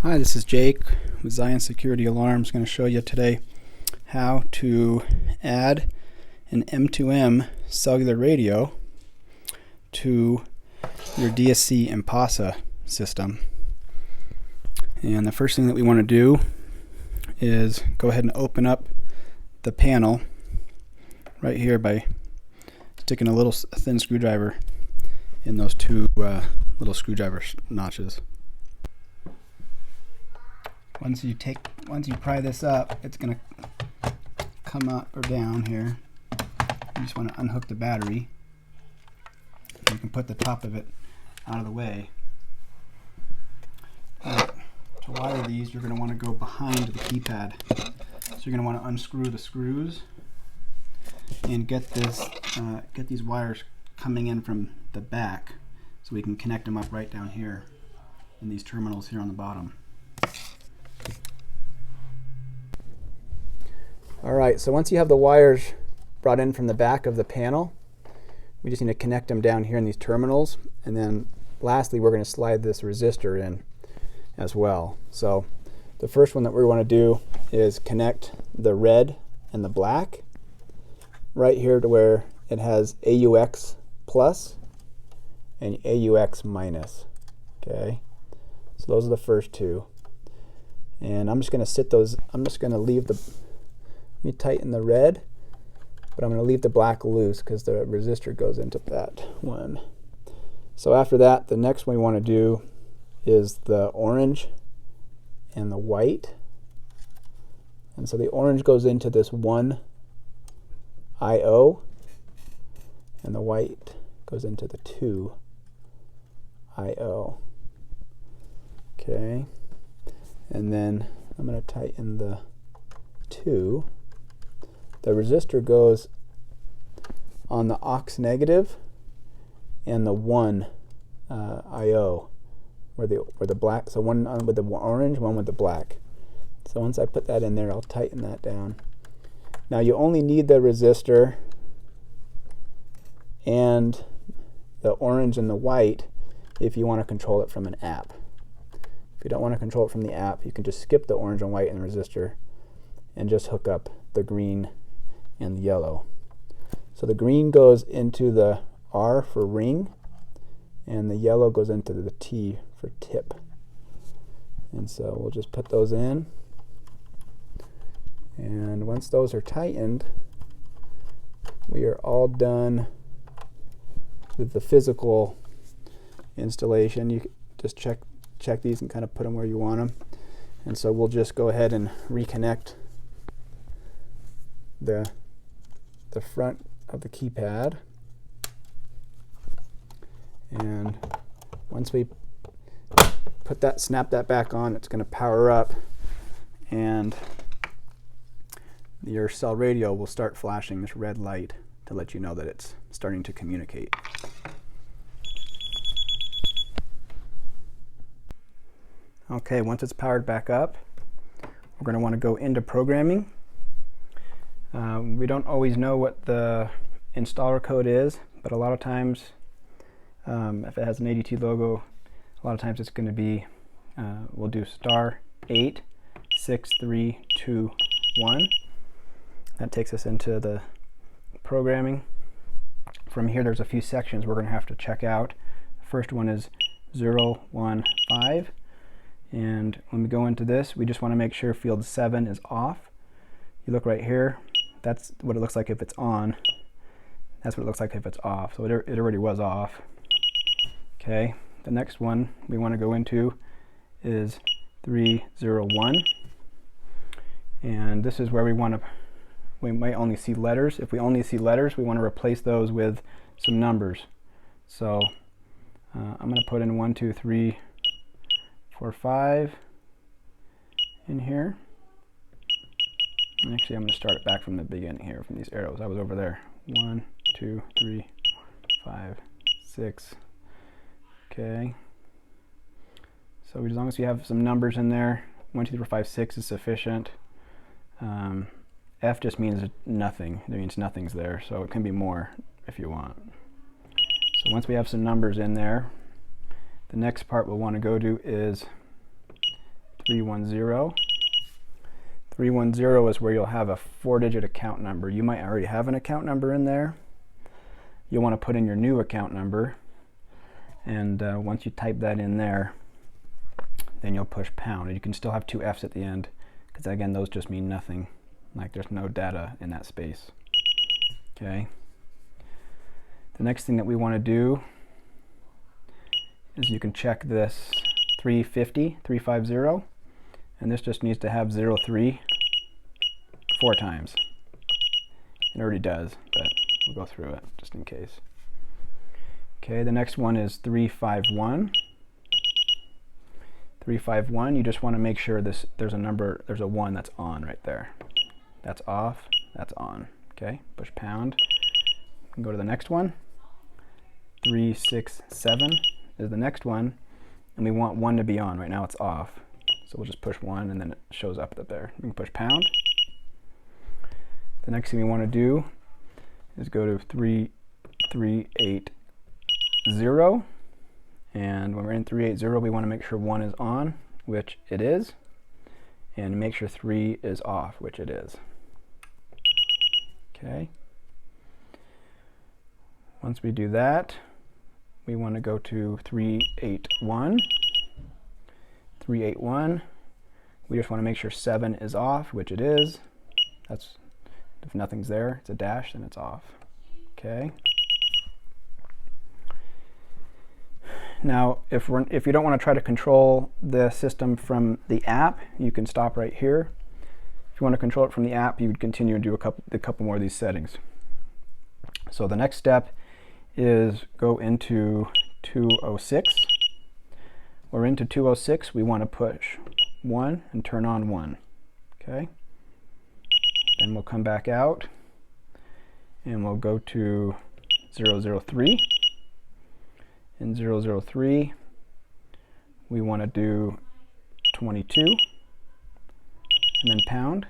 Hi, this is Jake with Zion Security Alarms. I'm going to show you today how to add an M2M cellular radio to your DSC Impassa system. And the first thing that we want to do is go ahead and open up the panel right here by sticking a little thin screwdriver in those two little screwdriver notches. Once you pry this up, it's going to come up or down here. You just want to unhook the battery. You can put the top of it out of the way. To wire these, you're going to want to go behind the keypad. So you're going to want to unscrew the screws and get these wires coming in from the back, so we can connect them up right down here in these terminals here on the bottom. Alright, so once you have the wires brought in from the back of the panel, we just need to connect them down here in these terminals, and then lastly we're going to slide this resistor in as well. So the first one that we want to do is connect the red and the black right here to where it has AUX plus and AUX minus. Okay, so those are the first two, and I'm just going to leave the, let me tighten the red, but I'm going to leave the black loose because the resistor goes into that one. So after that, the next one we want to do is the orange and the white. And so the orange goes into this one IO, and the white goes into the 2 IO. Okay, and then I'm going to tighten the 2. The resistor goes on the aux negative and the 1 IO, where the black. So one with the orange, one with the black. So once I put that in there, I'll tighten that down. Now you only need the resistor and the orange and the white if you want to control it from an app. If you don't want to control it from the app, you can just skip the orange and white and the resistor and just hook up the green and the yellow. So the green goes into the R for ring, and the yellow goes into the T for tip. And so we'll just put those in, and once those are tightened, we are all done with the physical installation. You just check these and kind of put them where you want them. And so we'll just go ahead and reconnect the front of the keypad, and once we snap that back on, it's going to power up, and your cell radio will start flashing this red light to let you know that it's starting to communicate. Okay, once it's powered back up, we're going to want to go into programming. We don't always know what the installer code is, but a lot of times, if it has an ADT logo, a lot of times it's going to be, we'll do *8 6 3 2 1. That takes us into the programming. From here, there's a few sections we're going to have to check out. The first one is 0 1 5, and when we go into this, we just want to make sure field 7 is off. You look right here. That's what it looks like if it's on. That's what it looks like if it's off. So it already was off. Okay, the next one we want to go into is 301. And this is where we might only see letters. If we only see letters, we want to replace those with some numbers. So I'm going to put in 1 2 3 4 5 in here. Actually, I'm going to start it back from the beginning here, from these arrows. I was over there. 1 2 3 5 6. Okay. So as long as you have some numbers in there, 1 2 3 4 5 6 is sufficient. F just means nothing. It means nothing's there, so it can be more if you want. So once we have some numbers in there, the next part we'll want to go to is 310. 310 is where you'll have a 4-digit account number. You might already have an account number in there. You'll want to put in your new account number, and once you type that in there, then you'll push pound. And you can still have 2 F's at the end, because again, those just mean nothing. Like there's no data in that space. Okay. The next thing that we want to do is you can check this 350, and this just needs to have 03 4 times. It already does, but we'll go through it just in case. Okay, the next one is 351. 351, you just want to make sure there's a 1 that's on right there. That's off, that's on. Okay, push pound. We can go to the next one. 367 is the next one, and we want 1 to be on. Right now it's off. So we'll just push 1 and then it shows up there. We can push pound. The next thing we want to do is go to 3380, and when we're in 380 we want to make sure 1 is on, which it is, and make sure 3 is off, which it is. Okay. Once we do that, we want to go to 381. 381, we just want to make sure 7 is off, which it is. That's, if nothing's there, it's a dash, then it's off. Okay. Now, if you don't want to try to control the system from the app, you can stop right here. If you want to control it from the app, you would continue to do a couple more of these settings. So the next step is go into 206. We're into 206, we want to push 1 and turn on 1. Okay. Then we'll come back out and we'll go to 003. In 003, we want to do 22 and then pound.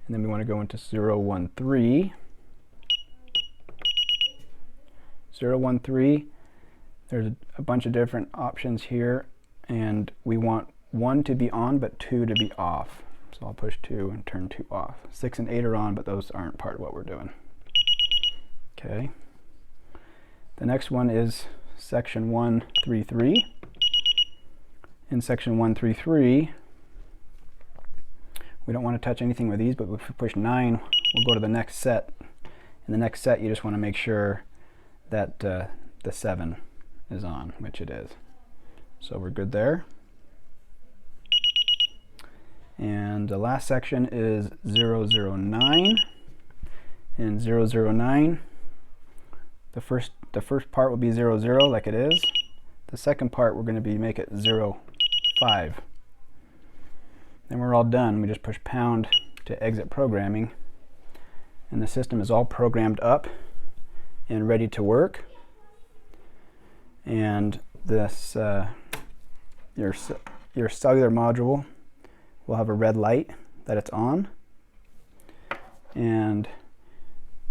And then we want to go into 013. 013, there's a bunch of different options here, and we want 1 to be on but 2 to be off. So I'll push 2 and turn 2 off. 6 and 8 are on, but those aren't part of what we're doing. Okay. The next one is section 133. In section 133, we don't want to touch anything with these, but if we push 9, we'll go to the next set. In the next set, you just want to make sure that the 7 is on, which it is. So we're good there. And the last section is 009. In 009, the first part will be 00 like it is. The second part we're going to make it 05. Then we're all done. We just push pound to exit programming, and the system is all programmed up and ready to work. And this your cellular module will have a red light that it's on, and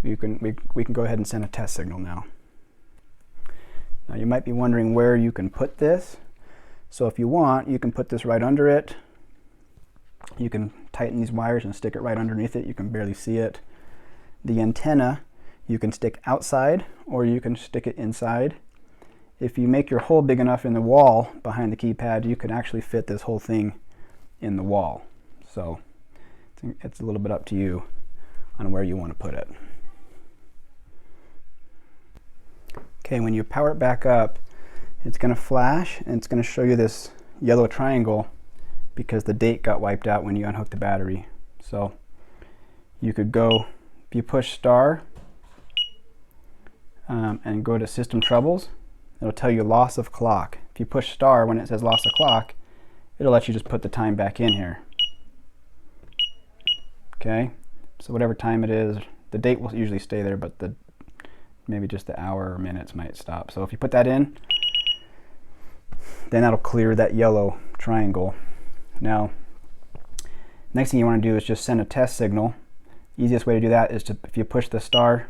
we can go ahead and send a test signal now. Now you might be wondering where you can put this. So if you want, you can put this right under it. You can tighten these wires and stick it right underneath it. You can barely see it. The antenna you can stick outside, or you can stick it inside. If you make your hole big enough in the wall behind the keypad, you can actually fit this whole thing in the wall. So it's a little bit up to you on where you want to put it. Okay, when you power it back up, it's going to flash and it's going to show you this yellow triangle because the date got wiped out when you unhook the battery. So you could go, if you push star and go to system troubles, it'll tell you loss of clock. If you push star when it says loss of clock, it'll let you just put the time back in here. Okay, so whatever time it is, the date will usually stay there, but maybe just the hour or minutes might stop. So if you put that in, then that'll clear that yellow triangle. Now, next thing you want to do is just send a test signal. Easiest way to do that is if you push the star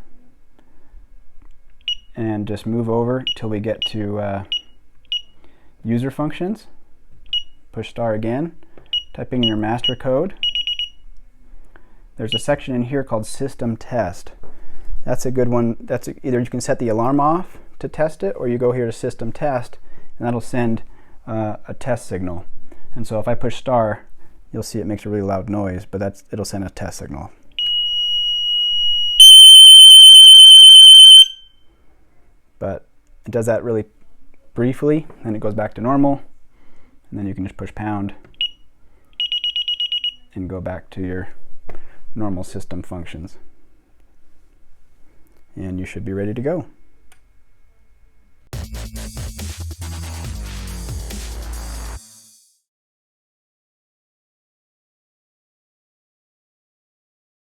and just move over till we get to user functions. push star again, typing in your master code. There's a section in here called System Test. That's a good one. That's either you can set the alarm off to test it, or you go here to System Test, and that'll send a test signal. And so if I push star, you'll see it makes a really loud noise, but it'll send a test signal. But it does that really briefly, then it goes back to normal, and then you can just push pound and go back to your normal system functions. And you should be ready to go.